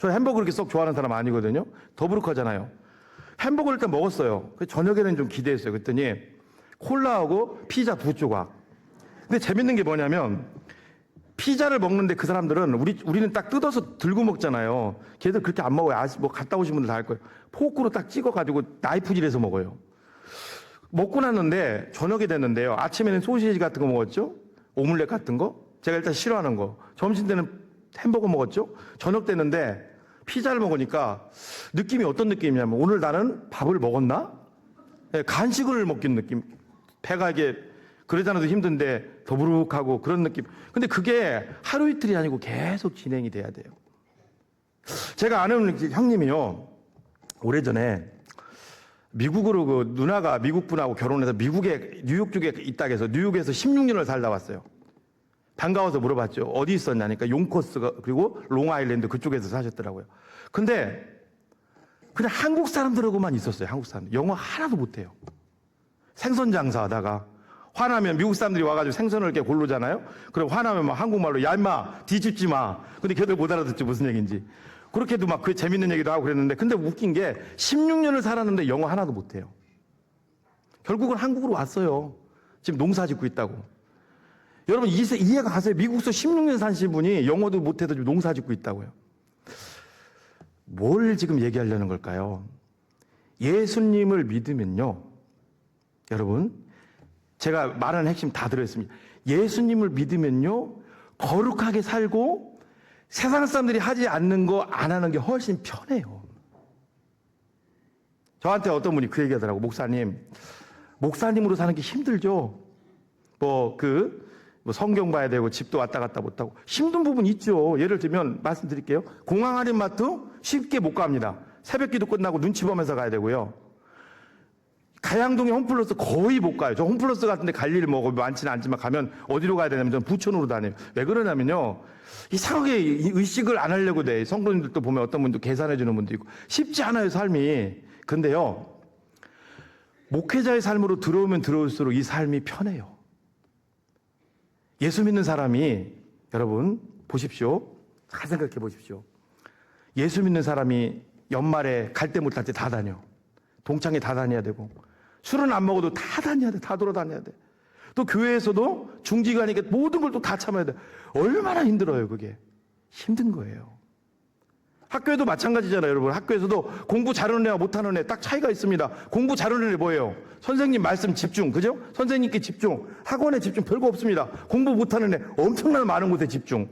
저 햄버거 그렇게 썩 좋아하는 사람 아니거든요. 더부룩하잖아요. 햄버거를 일단 먹었어요. 저녁에는 좀 기대했어요. 그랬더니 콜라하고 피자 2조각. 근데 재밌는 게 뭐냐면 피자를 먹는데 그 사람들은 우리는 딱 뜯어서 들고 먹잖아요. 걔들 그렇게 안 먹어요. 뭐 갔다 오신 분들 다 알 거예요. 포크로 딱 찍어가지고 나이프질해서 먹어요. 먹고 났는데 저녁이 됐는데요. 아침에는 소시지 같은 거 먹었죠. 오믈렛 같은 거. 제가 일단 싫어하는 거. 점심 때는 햄버거 먹었죠. 저녁 됐는데 피자를 먹으니까 느낌이 어떤 느낌이냐면 오늘 나는 밥을 먹었나? 네, 간식을 먹긴 느낌. 배가 이게 그러잖아도 힘든데 더부룩하고 그런 느낌. 근데 그게 하루 이틀이 아니고 계속 진행이 돼야 돼요. 제가 아는 형님이요. 오래전에 미국으로 그 누나가 미국 분하고 결혼해서 미국에 뉴욕 쪽에 있다고 해서 뉴욕에서 16년을 살다 왔어요. 반가워서 물어봤죠. 어디 있었냐니까 용커스가 그리고 롱아일랜드 그쪽에서 사셨더라고요. 근데 그냥 한국 사람들하고만 있었어요. 한국 사람들. 영어 하나도 못해요. 생선 장사하다가 화나면 미국 사람들이 와가지고 생선을 이렇게 고르잖아요. 그럼 화나면 막 한국말로 야 임마 뒤집지 마. 근데 걔들 못 알아듣지 무슨 얘기인지. 그렇게도 막 그 재밌는 얘기도 하고 그랬는데 근데 웃긴 게 16년을 살았는데 영어 하나도 못해요. 결국은 한국으로 왔어요. 지금 농사 짓고 있다고. 여러분 이해가 가세요? 미국에서 16년 사신 분이 영어도 못해도 지금 농사 짓고 있다고요. 뭘 지금 얘기하려는 걸까요? 예수님을 믿으면요. 여러분 제가 말하는 핵심 다 들어있습니다. 예수님을 믿으면요. 거룩하게 살고 세상 사람들이 하지 않는 거 안 하는 게 훨씬 편해요. 저한테 어떤 분이 그 얘기하더라고. 목사님으로 사는 게 힘들죠. 뭐 성경 봐야 되고 집도 왔다 갔다 못하고 힘든 부분 있죠. 예를 들면 말씀드릴게요. 공항 할인마트 쉽게 못 갑니다. 새벽기도 끝나고 눈치 보면서 가야 되고요. 가양동에 홈플러스 거의 못 가요. 저 홈플러스 같은데 갈 일이 뭐 많지는 않지만 가면 어디로 가야 되냐면 저는 부천으로 다녀요. 왜 그러냐면요. 이상하게 의식을 안 하려고 돼. 성도님들도 보면 어떤 분도 계산해 주는 분도 있고 쉽지 않아요 삶이. 근데요. 목회자의 삶으로 들어오면 들어올수록 이 삶이 편해요. 예수 믿는 사람이 여러분 보십시오. 잘 생각해 보십시오. 예수 믿는 사람이 연말에 갈 때 못 할 때 다 다녀. 동창회 다 다녀야 되고 술은 안 먹어도 다 다녀야 돼. 다 돌아다녀야 돼. 또 교회에서도 중지가니까 모든 걸 또 다 참아야 돼. 얼마나 힘들어요 그게. 힘든 거예요. 학교에도 마찬가지잖아요 여러분. 학교에서도 공부 잘하는 애와 못하는 애 딱 차이가 있습니다. 공부 잘하는 애 뭐예요? 선생님 말씀 집중, 그죠? 선생님께 집중, 학원에 집중, 별거 없습니다. 공부 못하는 애 엄청나게 많은 곳에 집중.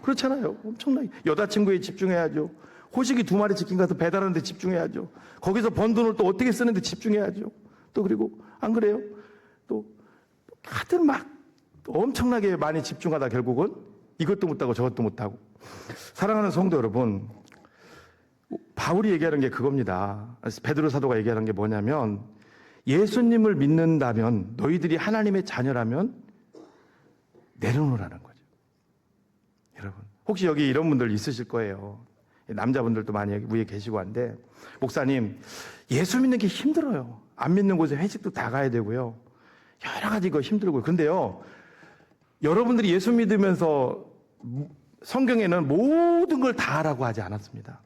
그렇잖아요. 엄청나게. 여자친구에 집중해야죠. 호식이 2마리 치킨 가서 배달하는 데 집중해야죠. 거기서 번 돈을 또 어떻게 쓰는데 집중해야죠. 또 그리고 안 그래요? 또 다들 막 엄청나게 많이 집중하다 결국은 이것도 못하고 저것도 못하고. 사랑하는 성도 여러분, 바울이 얘기하는 게 그겁니다. 베드로 사도가 얘기하는 게 뭐냐면 예수님을 믿는다면 너희들이 하나님의 자녀라면 내려놓으라는 거죠. 여러분 혹시 여기 이런 분들 있으실 거예요. 남자분들도 많이 위에 계시고 한데 목사님 예수 믿는 게 힘들어요. 안 믿는 곳에 회식도 다 가야 되고요. 여러 가지 거 힘들고요. 근데요 여러분들이 예수 믿으면서 성경에는 모든 걸 다 하라고 하지 않았습니다.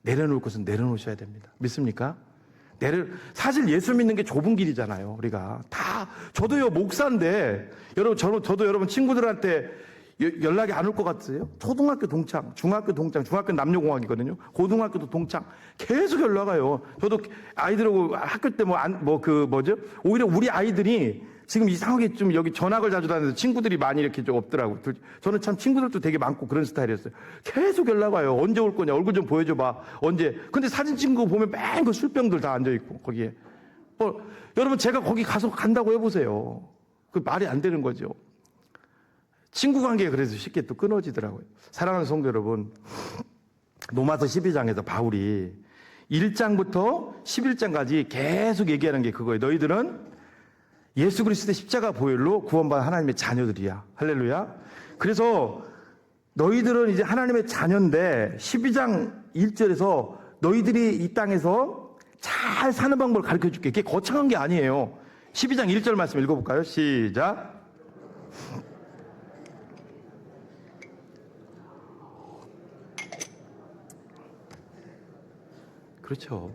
내려놓을 것은 내려놓으셔야 됩니다. 믿습니까? 사실 예수 믿는 게 좁은 길이잖아요. 우리가 다 저도요 목사인데 여러분 저도 여러분 친구들한테 연락이 안 올 것 같으세요? 초등학교 동창, 중학교 동창, 중학교 남녀공학이거든요. 고등학교도 동창 계속 연락 와요. 저도 아이들하고 학교 때 오히려 우리 아이들이 지금 이상하게 좀 여기 전학을 자주 다니면서 친구들이 많이 이렇게 좀 없더라고. 저는 참 친구들도 되게 많고 그런 스타일이었어요. 계속 연락 와요. 언제 올 거냐? 얼굴 좀 보여줘봐. 언제? 근데 사진 찍은 거 보면 맨 그 술병들 다 앉아 있고 거기에. 여러분 제가 거기 가서 간다고 해보세요. 그 말이 안 되는 거죠. 친구 관계가 그래서 쉽게 또 끊어지더라고요. 사랑하는 성도 여러분, 로마서 12장에서 바울이 1장부터 11장까지 계속 얘기하는 게 그거예요. 너희들은 예수 그리스도의 십자가 보혈로 구원받은 하나님의 자녀들이야. 할렐루야. 그래서 너희들은 이제 하나님의 자녀인데 12장 1절에서 너희들이 이 땅에서 잘 사는 방법을 가르쳐 줄게. 그게 거창한 게 아니에요. 12장 1절 말씀 읽어볼까요? 시작. 그렇죠.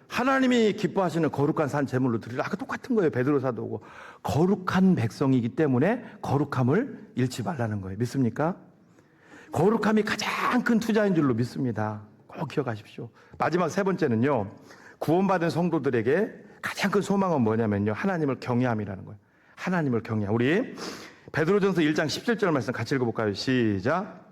하나님이 기뻐하시는 거룩한 산 제물로 드리라. 아까 똑같은 거예요. 베드로 사도고 거룩한 백성이기 때문에 거룩함을 잃지 말라는 거예요. 믿습니까? 거룩함이 가장 큰 투자인 줄로 믿습니다. 꼭 기억하십시오. 마지막 세 번째는요, 구원받은 성도들에게 가장 큰 소망은 뭐냐면요, 하나님을 경외함이라는 거예요. 하나님을 경외함. 우리 베드로전서 1장 17절 말씀 같이 읽어볼까요? 시작.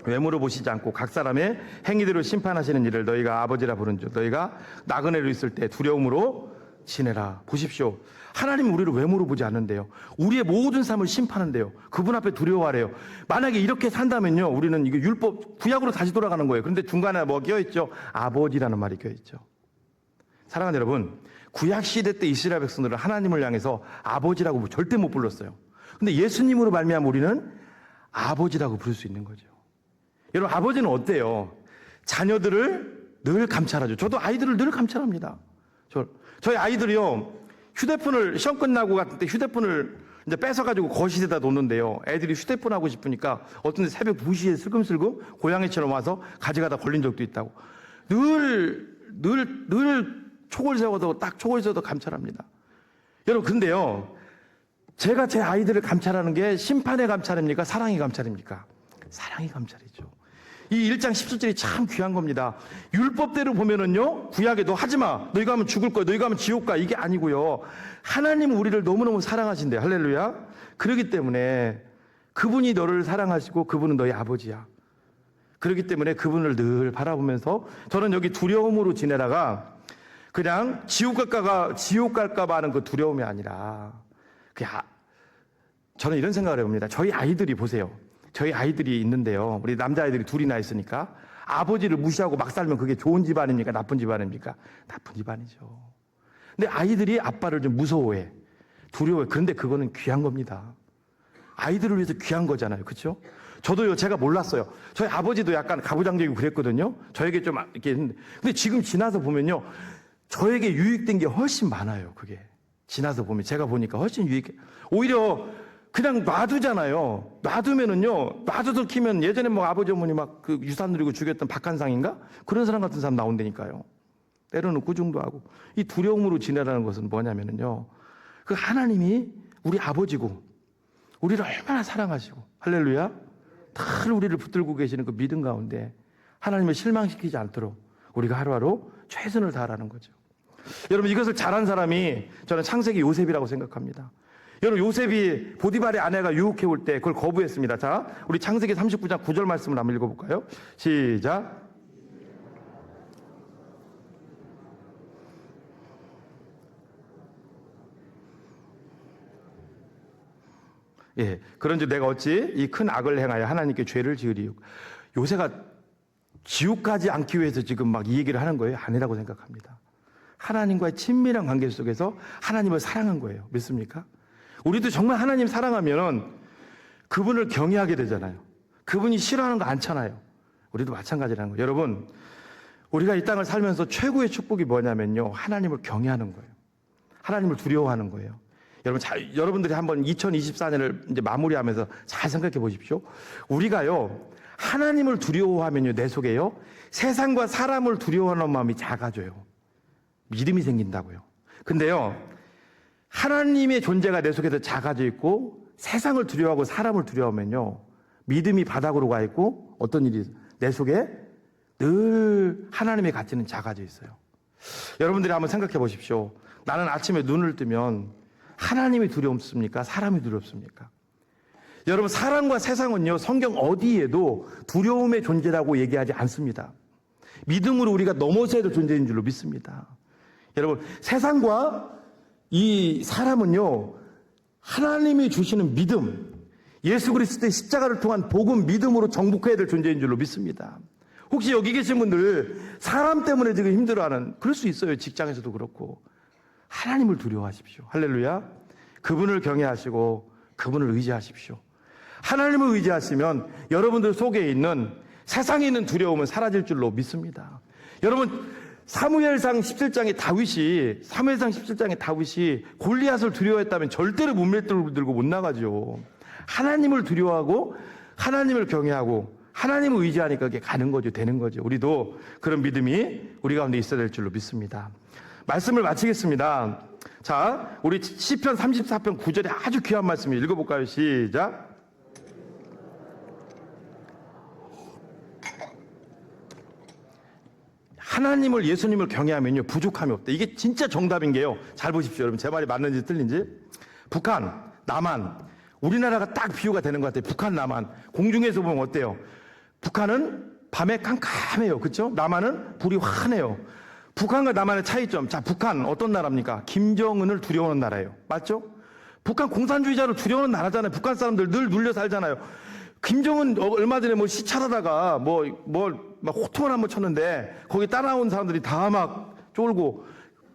외모로 보시지 않고 각 사람의 행위대로 심판하시는 일을 너희가 아버지라 부른 줄 너희가 나그네로 있을 때 두려움으로 지내라. 보십시오. 하나님은 우리를 외모로 보지 않는데요, 우리의 모든 삶을 심판한대요. 그분 앞에 두려워하래요. 만약에 이렇게 산다면요, 우리는 이게 율법 구약으로 다시 돌아가는 거예요. 그런데 중간에 뭐 껴있죠? 아버지라는 말이 껴있죠. 사랑하는 여러분, 구약 시대 때 이스라엘 백성들은 하나님을 향해서 아버지라고 절대 못 불렀어요. 근데 예수님으로 말미암아 우리는 아버지라고 부를 수 있는 거죠. 여러분, 아버지는 어때요? 자녀들을 늘 감찰하죠. 저도 아이들을 늘 감찰합니다. 저희 아이들이요, 휴대폰을 시험 끝나고 갔을 때 휴대폰을 이제 뺏어가지고 거실에다 놓는데요, 애들이 휴대폰 하고 싶으니까 어떤 데 새벽 2시에 슬금슬금 고양이처럼 와서 가져가다 걸린 적도 있다고. 늘 촉을 세워도 딱 촉을 세워도 감찰합니다. 여러분, 근데요, 제가 제 아이들을 감찰하는 게 심판의 감찰입니까? 사랑의 감찰입니까? 사랑의 감찰이죠. 이 1장 17절이 참 귀한 겁니다. 율법대로 보면은요, 구약에 너 하지 마, 너희가 하면 죽을 거야, 너희가 하면 지옥 가, 이게 아니고요, 하나님은 우리를 너무너무 사랑하신대요. 할렐루야. 그렇기 때문에 그분이 너를 사랑하시고 그분은 너희 아버지야. 그렇기 때문에 그분을 늘 바라보면서, 저는 여기 두려움으로 지내다가 그냥 지옥 갈까 봐 하는 그 두려움이 아니라, 저는 이런 생각을 해봅니다. 저희 아이들이 보세요. 저희 아이들이 있는데요, 우리 남자아이들이 둘이나 있으니까 아버지를 무시하고 막 살면 그게 좋은 집안입니까? 나쁜 집안입니까? 나쁜 집안이죠. 근데 아이들이 아빠를 좀 무서워해, 두려워해. 그런데 그거는 귀한 겁니다. 아이들을 위해서 귀한 거잖아요. 그렇죠? 저도요, 제가 몰랐어요. 저희 아버지도 약간 가부장적이고 그랬거든요. 저에게 좀 이렇게 했는데, 근데 지금 지나서 보면요, 저에게 유익된 게 훨씬 많아요. 그게 지나서 보면 제가 보니까 훨씬 오히려 그냥 놔두잖아요. 놔두면은요, 놔둬서 키면 예전에 뭐 아버지 어머니 막 그 유산 누리고 죽였던 박한상인가? 그런 사람 같은 사람 나온다니까요. 때로는 꾸중도 하고. 이 두려움으로 지내라는 것은 뭐냐면은요, 그 하나님이 우리 아버지고 우리를 얼마나 사랑하시고, 할렐루야, 늘 우리를 붙들고 계시는 그 믿음 가운데 하나님을 실망시키지 않도록 우리가 하루하루 최선을 다하라는 거죠. 여러분, 이것을 잘한 사람이 저는 창세기 요셉이라고 생각합니다. 여러분, 요셉이 보디발의 아내가 유혹해 올 때 그걸 거부했습니다. 자, 우리 창세기 39장 9절 말씀을 한번 읽어볼까요? 시작. 예, 그런즉 내가 어찌 이 큰 악을 행하여 하나님께 죄를 지으리요. 요새가 지옥 가지 않기 위해서 지금 막 이 얘기를 하는 거예요? 아니라고 생각합니다. 하나님과의 친밀한 관계 속에서 하나님을 사랑한 거예요. 믿습니까? 우리도 정말 하나님 사랑하면 그분을 경외하게 되잖아요. 그분이 싫어하는 거 않잖아요. 우리도 마찬가지라는 거예요. 여러분, 우리가 이 땅을 살면서 최고의 축복이 뭐냐면요, 하나님을 경외하는 거예요. 하나님을 두려워하는 거예요. 여러분들이 한번 2024년을 이제 마무리하면서 잘 생각해 보십시오. 우리가요, 하나님을 두려워하면요, 내 속에요, 세상과 사람을 두려워하는 마음이 작아져요. 믿음이 생긴다고요. 근데요, 하나님의 존재가 내 속에서 작아져 있고 세상을 두려워하고 사람을 두려워하면요, 믿음이 바닥으로 가 있고 어떤 일이 내 속에 늘 하나님의 가치는 작아져 있어요. 여러분들이 한번 생각해 보십시오. 나는 아침에 눈을 뜨면 하나님이 두렵습니까? 사람이 두렵습니까? 여러분, 사람과 세상은요, 성경 어디에도 두려움의 존재라고 얘기하지 않습니다. 믿음으로 우리가 넘어서야 될 존재인 줄로 믿습니다. 여러분, 세상과 이 사람은요, 하나님이 주시는 믿음, 예수 그리스도의 십자가를 통한 복음, 믿음으로 정복해야 될 존재인 줄로 믿습니다. 혹시 여기 계신 분들 사람 때문에 지금 힘들어하는, 그럴 수 있어요. 직장에서도 그렇고. 하나님을 두려워하십시오. 할렐루야. 그분을 경외하시고 그분을 의지하십시오. 하나님을 의지하시면 여러분들 속에 있는 세상에 있는 두려움은 사라질 줄로 믿습니다. 여러분, 사무엘상 17장의 다윗이 골리앗을 두려워했다면 절대로 문맷돌을 들고 못 나가죠. 하나님을 두려워하고 하나님을 경외하고 하나님을 의지하니까 그게 가는 거죠. 되는 거죠. 우리도 그런 믿음이 우리 가운데 있어야 될 줄로 믿습니다. 말씀을 마치겠습니다. 자, 우리 시편 34편 9절에 아주 귀한 말씀을 읽어볼까요? 시작. 하나님을, 예수님을 경외하면요 부족함이 없다. 이게 진짜 정답인 게요. 잘 보십시오. 여러분, 제 말이 맞는지 틀린지. 북한, 남한, 우리나라가 딱 비유가 되는 것 같아요. 북한, 남한. 공중에서 보면 어때요? 북한은 밤에 깜깜해요. 그렇죠? 남한은 불이 환해요. 북한과 남한의 차이점. 자, 북한 어떤 나라입니까? 김정은을 두려워하는 나라예요. 맞죠? 북한 공산주의자를 두려워하는 나라잖아요. 북한 사람들 늘 눌려 살잖아요. 김정은 얼마 전에 뭐 시찰하다가 막 호통을 한번 쳤는데 거기 따라온 사람들이 다 막 쫄고.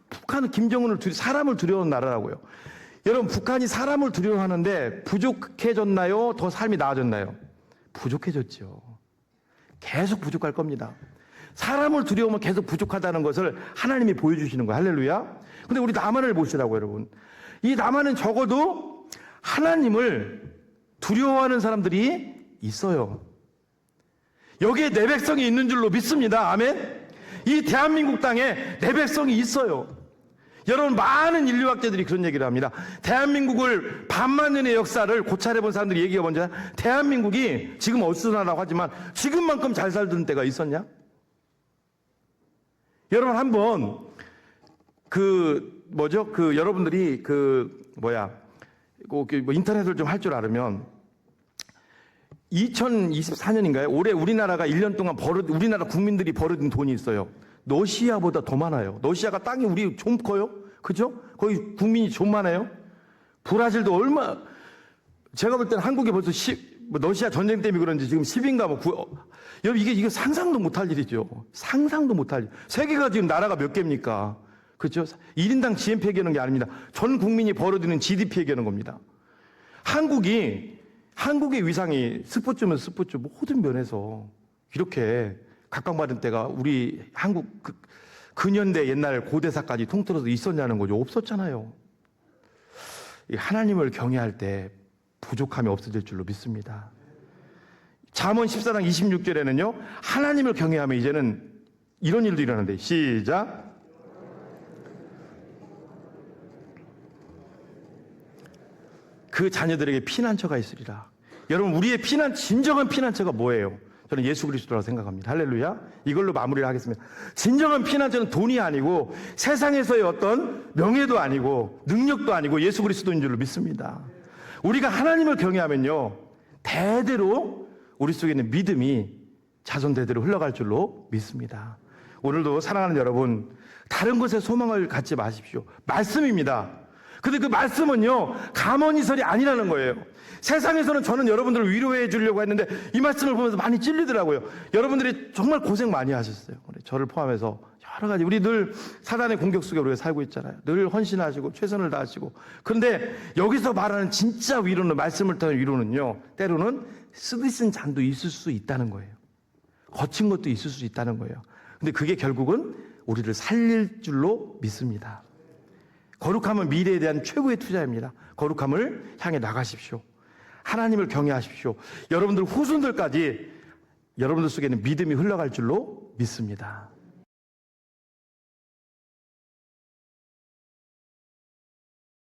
북한은 김정은을 사람을 두려워하는 나라라고요. 여러분, 북한이 사람을 두려워하는데 부족해졌나요? 더 삶이 나아졌나요? 부족해졌죠. 계속 부족할 겁니다. 사람을 두려우면 계속 부족하다는 것을 하나님이 보여주시는 거예요. 할렐루야. 근데 우리 남한을 보시라고, 여러분. 이 남한은 적어도 하나님을 두려워하는 사람들이 있어요. 여기에 내 백성이 있는 줄로 믿습니다. 아멘. 이 대한민국 땅에 내 백성이 있어요. 여러분, 많은 인류학자들이 그런 얘기를 합니다. 대한민국을 반만 년의 역사를 고찰해본 사람들이 얘기가 뭔지 알아요? 대한민국이 지금 어수선하다고 하지만 지금만큼 잘 살던 때가 있었냐? 여러분, 한번 여러분들이 인터넷을 좀 할 줄 알으면 2024년인가요? 올해 우리나라가 1년 동안 우리나라 국민들이 벌어진 돈이 있어요. 러시아보다 더 많아요. 러시아가 땅이 우리 좀 커요? 그죠? 거기 국민이 좀 많아요? 브라질도 제가 볼 때는 한국이 벌써 러시아 전쟁 때문에 그런지 지금 10인가 여러분, 이게 상상도 못할 일이죠. 상상도 못할 일. 세계가 지금 나라가 몇 개입니까? 그렇죠? 1인당 GNP 얘기하는 게 아닙니다. 전 국민이 벌어들이는 GDP 얘기하는 겁니다. 한국의 위상이 스포츠면 스포츠 모든 면에서 이렇게 각광받은 때가 우리 한국 근현대 옛날 고대사까지 통틀어서 있었냐는 거죠. 없었잖아요. 하나님을 경외할 때 부족함이 없어질 줄로 믿습니다. 잠언 14장 26절에는요 하나님을 경외하면 이제는 이런 일도 일어나는데, 시작. 그 자녀들에게 피난처가 있으리라. 여러분, 우리의 진정한 피난처가 뭐예요? 저는 예수 그리스도라고 생각합니다. 할렐루야. 이걸로 마무리를 하겠습니다. 진정한 피난처는 돈이 아니고 세상에서의 어떤 명예도 아니고 능력도 아니고 예수 그리스도인 줄로 믿습니다. 우리가 하나님을 경외하면요 대대로 우리 속에 있는 믿음이 자손 대대로 흘러갈 줄로 믿습니다. 오늘도 사랑하는 여러분, 다른 것에 소망을 갖지 마십시오. 말씀입니다. 근데 그 말씀은요 감언이설이 아니라는 거예요. 세상에서는 저는 여러분들을 위로해 주려고 했는데 이 말씀을 보면서 많이 찔리더라고요. 여러분들이 정말 고생 많이 하셨어요. 저를 포함해서 여러 가지, 우리 늘 사단의 공격 속에 우리가 살고 있잖아요. 늘 헌신하시고 최선을 다하시고. 그런데 여기서 말하는 진짜 위로는, 말씀을 통한 위로는요 때로는 쓰디쓴 잔도 있을 수 있다는 거예요. 거친 것도 있을 수 있다는 거예요. 근데 그게 결국은 우리를 살릴 줄로 믿습니다. 거룩함은 미래에 대한 최고의 투자입니다. 거룩함을 향해 나가십시오. 하나님을 경외하십시오. 여러분들 후손들까지 여러분들 속에는 믿음이 흘러갈 줄로 믿습니다.